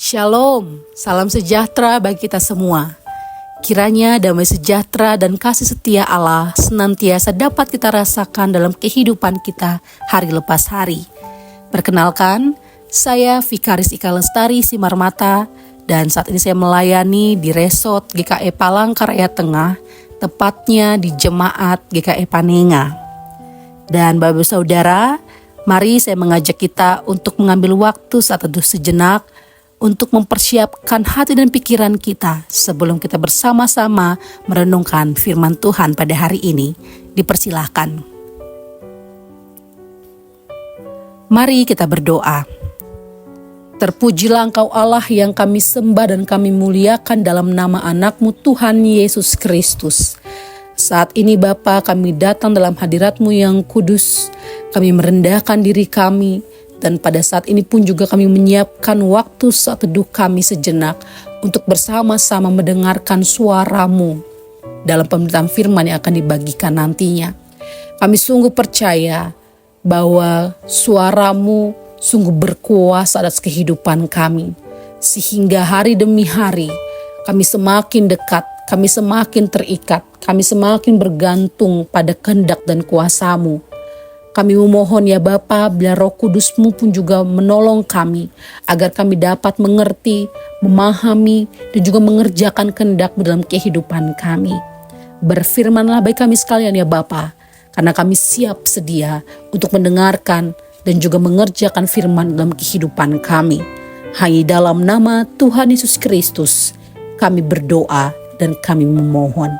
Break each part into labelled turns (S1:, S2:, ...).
S1: Shalom, salam sejahtera bagi kita semua. Kiranya damai sejahtera dan kasih setia Allah senantiasa dapat kita rasakan dalam kehidupan kita hari lepas hari. Perkenalkan, saya Vikaris Ika Lestari Simarmata dan saat ini saya melayani di Resort GKE Palangkaraya Tengah, tepatnya di Jemaat GKE Panenga. Dan Bapak Saudara, mari saya mengajak kita untuk mengambil waktu saat teduh sejenak untuk mempersiapkan hati dan pikiran kita sebelum kita bersama-sama merenungkan firman Tuhan pada hari ini. Dipersilahkan. Mari kita berdoa. Terpujilah Engkau Allah yang kami sembah dan kami muliakan dalam nama anak-Mu Tuhan Yesus Kristus. Saat ini Bapa, kami datang dalam hadirat-Mu yang kudus. Kami merendahkan diri kami. Dan pada saat ini pun juga kami menyiapkan waktu saat teduh kami sejenak untuk bersama-sama mendengarkan suara-Mu dalam pemberitaan firman yang akan dibagikan nantinya. Kami sungguh percaya bahwa suara-Mu sungguh berkuasa atas kehidupan kami. Sehingga hari demi hari kami semakin dekat, kami semakin terikat, kami semakin bergantung pada kehendak dan kuasa-Mu. Kami memohon ya Bapa, bila Roh Kudus-Mu pun juga menolong kami, agar kami dapat mengerti, memahami, dan juga mengerjakan kehendak-Mu dalam kehidupan kami. Berfirmanlah bagi kami sekalian ya Bapa, karena kami siap sedia untuk mendengarkan dan juga mengerjakan firman dalam kehidupan kami. Hanya dalam nama Tuhan Yesus Kristus, kami berdoa dan kami memohon.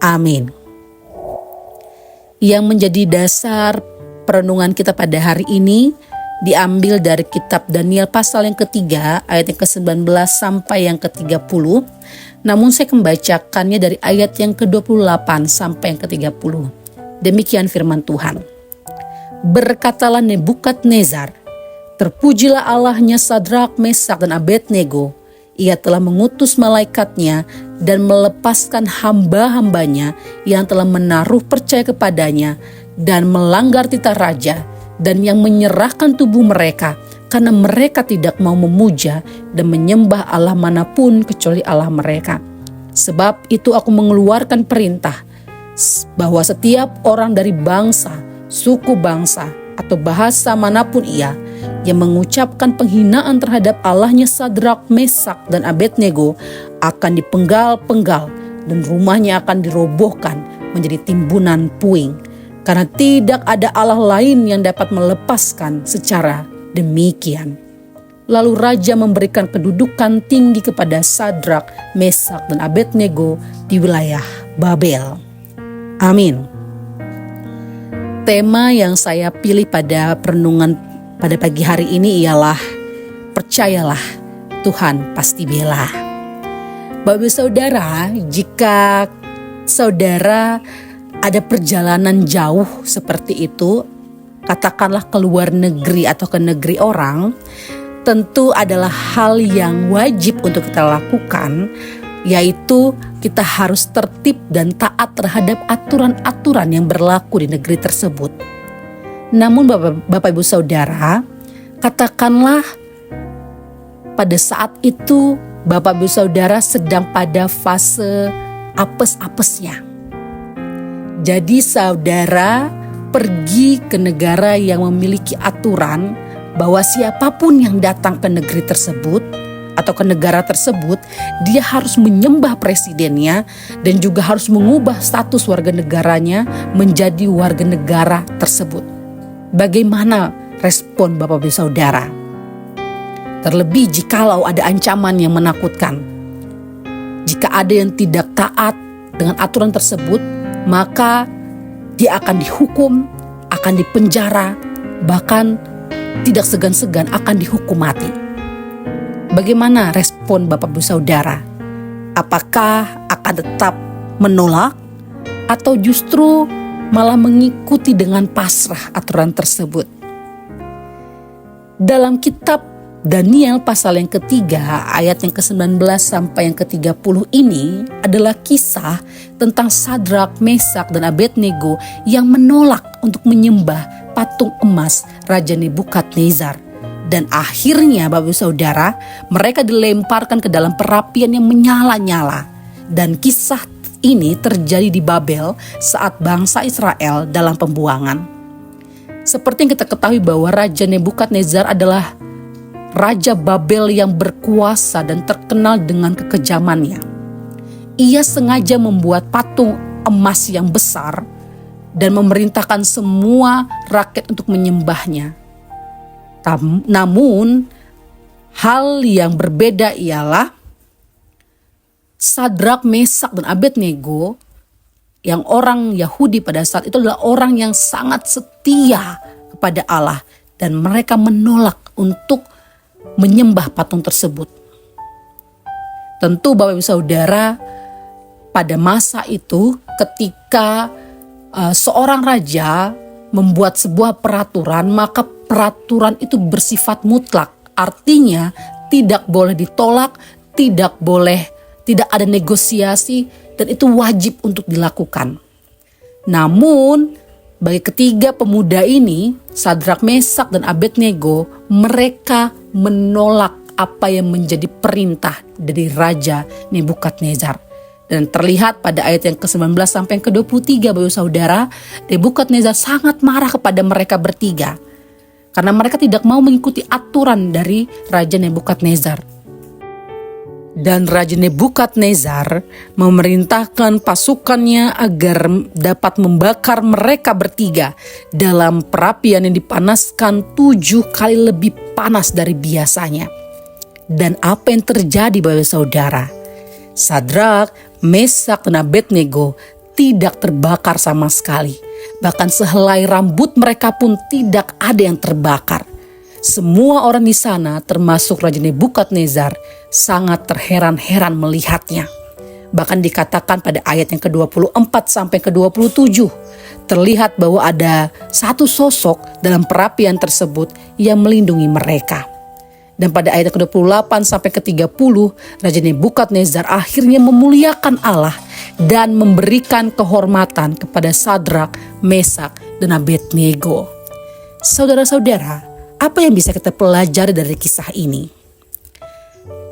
S1: Amin. Yang menjadi dasar perenungan kita pada hari ini diambil dari kitab Daniel pasal yang ketiga ayat yang ke-19 sampai yang ke-30. Namun saya membacakannya dari ayat yang ke-28 sampai yang ke-30. Demikian firman Tuhan. Berkatalah Nebukadnezar, terpujilah Allahnya Sadrak, Mesak dan Abednego. Ia telah mengutus malaikatnya dan melepaskan hamba-hambanya yang telah menaruh percaya kepadanya dan melanggar titah raja, dan yang menyerahkan tubuh mereka karena mereka tidak mau memuja dan menyembah Allah manapun kecuali Allah mereka. Sebab itu aku mengeluarkan perintah bahwa setiap orang dari bangsa, suku bangsa atau bahasa manapun ia yang mengucapkan penghinaan terhadap Allahnya Sadrak, Mesak dan Abednego akan dipenggal-penggal dan rumahnya akan dirobohkan menjadi timbunan puing. Karena tidak ada Allah lain yang dapat melepaskan secara demikian. Lalu raja memberikan kedudukan tinggi kepada Sadrak, Mesak dan Abednego di wilayah Babel. Amin. Tema yang saya pilih pada perenungan pada pagi hari ini ialah percayalah Tuhan pasti bela. Bapak Saudara, jika saudara ada perjalanan jauh seperti itu, katakanlah ke luar negeri atau ke negeri orang, tentu adalah hal yang wajib untuk kita lakukan, yaitu kita harus tertib dan taat terhadap aturan-aturan yang berlaku di negeri tersebut. Namun Bapak Ibu Saudara, katakanlah pada saat itu Bapak Ibu Saudara sedang pada fase apes-apesnya. Jadi saudara pergi ke negara yang memiliki aturan bahwa siapapun yang datang ke negeri tersebut atau ke negara tersebut, dia harus menyembah presidennya dan juga harus mengubah status warga negaranya menjadi warga negara tersebut. Bagaimana respon Bapak Ibu Saudara? Terlebih jikalau ada ancaman yang menakutkan. Jika ada yang tidak taat dengan aturan tersebut, maka dia akan dihukum, akan dipenjara, bahkan tidak segan-segan akan dihukum mati. Bagaimana respon Bapak Ibu Saudara? Apakah akan tetap menolak atau justru malah mengikuti dengan pasrah aturan tersebut? Dalam kitab Daniel pasal yang ketiga ayat yang ke-19 sampai yang ke-30 ini adalah kisah tentang Sadrak, Mesak dan Abednego yang menolak untuk menyembah patung emas Raja Nebukadnezar. Dan akhirnya Bapak Ibu Saudara, mereka dilemparkan ke dalam perapian yang menyala-nyala. Dan kisah ini terjadi di Babel saat bangsa Israel dalam pembuangan. Seperti yang kita ketahui bahwa Raja Nebukadnezar adalah Raja Babel yang berkuasa dan terkenal dengan kekejamannya. Ia sengaja membuat patung emas yang besar dan memerintahkan semua rakyat untuk menyembahnya. Namun, hal yang berbeda ialah Sadrak, Mesak, dan Abednego, yang orang Yahudi pada saat itu adalah orang yang sangat setia kepada Allah, dan mereka menolak untuk menyembah patung tersebut. Tentu Bapak Ibu Saudara, pada masa itu ketika seorang raja membuat sebuah peraturan, maka peraturan itu bersifat mutlak. Artinya tidak boleh ditolak, tidak ada negosiasi, dan itu wajib untuk dilakukan. Namun bagi ketiga pemuda ini, Sadrak, Mesak, dan Abednego, mereka menolak apa yang menjadi perintah dari Raja Nebukadnezar. Dan terlihat pada ayat yang ke-19 sampai yang ke-23, Bapak Saudara, Nebukadnezar sangat marah kepada mereka bertiga karena mereka tidak mau mengikuti aturan dari Raja Nebukadnezar. Dan Raja Nebukadnezar memerintahkan pasukannya agar dapat membakar mereka bertiga dalam perapian yang dipanaskan 7 kali lebih panas dari biasanya. Dan apa yang terjadi Bapak Saudara? Sadrak, Mesak, dan Abednego tidak terbakar sama sekali. Bahkan sehelai rambut mereka pun tidak ada yang terbakar. Semua orang di sana termasuk Raja Nebukadnezar sangat terheran-heran melihatnya. Bahkan dikatakan pada ayat yang ke-24 sampai ke-27 terlihat bahwa ada satu sosok dalam perapian tersebut yang melindungi mereka. Dan pada ayat ke-28 sampai ke-30, Raja Nebukadnezar akhirnya memuliakan Allah dan memberikan kehormatan kepada Sadrak, Mesak, dan Abednego. Saudara-saudara, apa yang bisa kita pelajari dari kisah ini?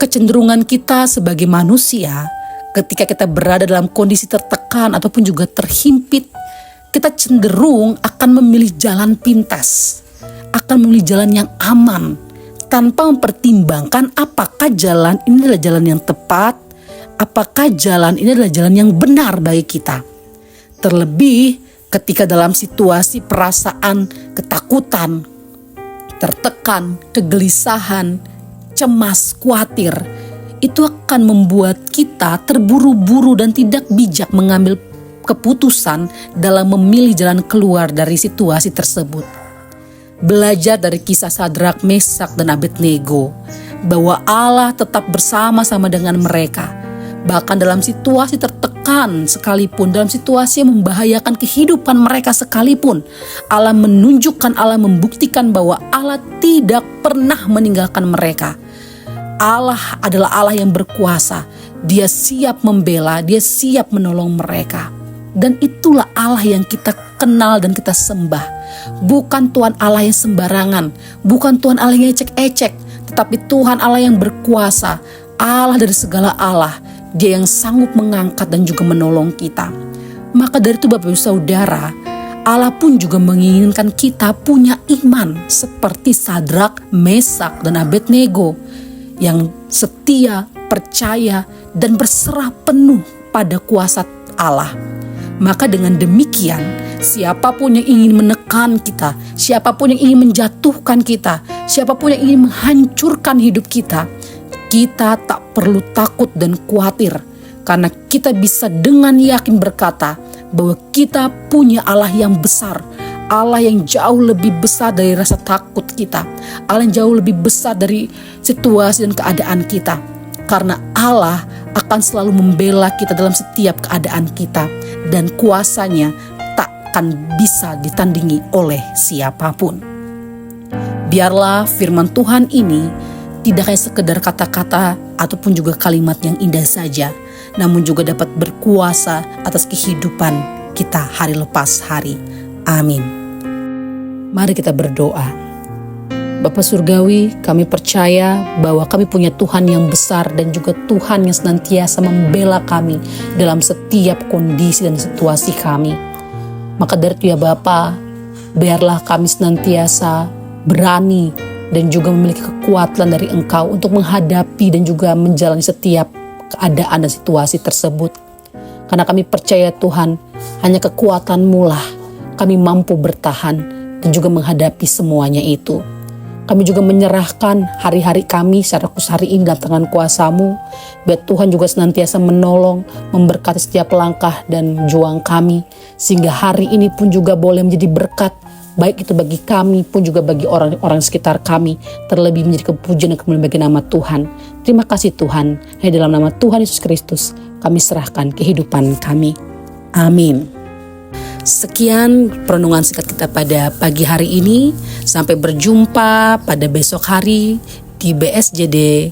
S1: Kecenderungan kita sebagai manusia ketika kita berada dalam kondisi tertekan ataupun juga terhimpit, kita cenderung akan memilih jalan pintas, akan memilih jalan yang aman, tanpa mempertimbangkan apakah jalan ini adalah jalan yang tepat, apakah jalan ini adalah jalan yang benar bagi kita. Terlebih ketika dalam situasi perasaan ketakutan, tertekan, kegelisahan, cemas, khawatir, itu akan membuat kita terburu-buru dan tidak bijak mengambil keputusan dalam memilih jalan keluar dari situasi tersebut. Belajar dari kisah Sadrak, Mesak, dan Abednego bahwa Allah tetap bersama-sama dengan mereka. Bahkan dalam situasi tertekan sekalipun, dalam situasi yang membahayakan kehidupan mereka sekalipun, Allah menunjukkan, Allah membuktikan bahwa Allah tidak pernah meninggalkan mereka. Allah adalah Allah yang berkuasa. Dia siap membela, Dia siap menolong mereka. Dan itulah Allah yang kita kenal dan kita sembah. Bukan Tuhan Allah yang sembarangan, bukan Tuhan Allah yang ecek-ecek, tetapi Tuhan Allah yang berkuasa, Allah dari segala Allah. Dia yang sanggup mengangkat dan juga menolong kita. Maka dari itu Bapak Ibu Saudara, Allah pun juga menginginkan kita punya iman seperti Sadrak, Mesak, dan Abednego yang setia, percaya, dan berserah penuh pada kuasa Allah. Maka dengan demikian, siapapun yang ingin menekan kita, siapapun yang ingin menjatuhkan kita, siapapun yang ingin menghancurkan hidup kita, kita tak perlu takut dan khawatir. Karena kita bisa dengan yakin berkata bahwa kita punya Allah yang besar, Allah yang jauh lebih besar dari rasa takut kita, Allah yang jauh lebih besar dari situasi dan keadaan kita. Karena Allah akan selalu membela kita dalam setiap keadaan kita, dan kuasanya takkan bisa ditandingi oleh siapapun. Biarlah firman Tuhan ini tidak hanya sekedar kata-kata ataupun juga kalimat yang indah saja, namun juga dapat berkuasa atas kehidupan kita hari lepas hari. Amin. Mari kita berdoa. Bapa Surgawi, kami percaya bahwa kami punya Tuhan yang besar dan juga Tuhan yang senantiasa membela kami dalam setiap kondisi dan situasi kami. Maka dari itu ya Bapa, biarlah kami senantiasa berani dan juga memiliki kekuatan dari Engkau untuk menghadapi dan juga menjalani setiap keadaan dan situasi tersebut. Karena kami percaya Tuhan, hanya kekuatan-Mu lah kami mampu bertahan dan juga menghadapi semuanya itu. Kami juga menyerahkan hari-hari kami secara khusus hari ini dalam tangan kuasa-Mu. Biar Tuhan juga senantiasa menolong, memberkati setiap langkah dan juang kami. Sehingga hari ini pun juga boleh menjadi berkat, baik itu bagi kami pun juga bagi orang-orang sekitar kami. Terlebih menjadi kepujian dan kemuliaan bagi nama Tuhan. Terima kasih Tuhan. Hanya dalam nama Tuhan Yesus Kristus kami serahkan kehidupan kami. Amin. Sekian perenungan singkat kita pada pagi hari ini. Sampai berjumpa pada besok hari di BSJD